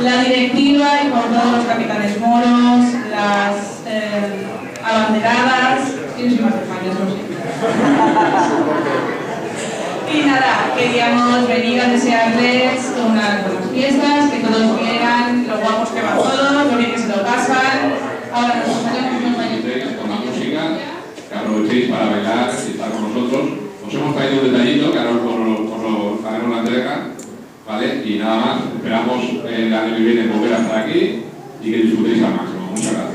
la directiva y por todos los capitanes moros, las abanderadas, y no soy más de fallas, lo sé. Y nada, queríamos venir a desearles unas buenas fiestas, que todos vieran lo guapos que va todo, lo bien que se lo pasan. Ahora nos pasaremos unos baños con la música, que aprovechéis para bailar y estar con nosotros. Os hemos traído un detallito, que ahora os lo haremos la entrega, ¿vale? Y nada más, esperamos el año que viene volver a estar aquí y que disfrutéis al máximo. Muchas gracias.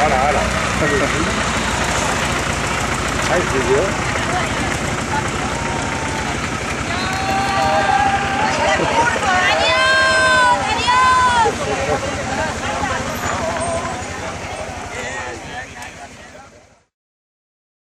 Ahora. Ay, sí, yo.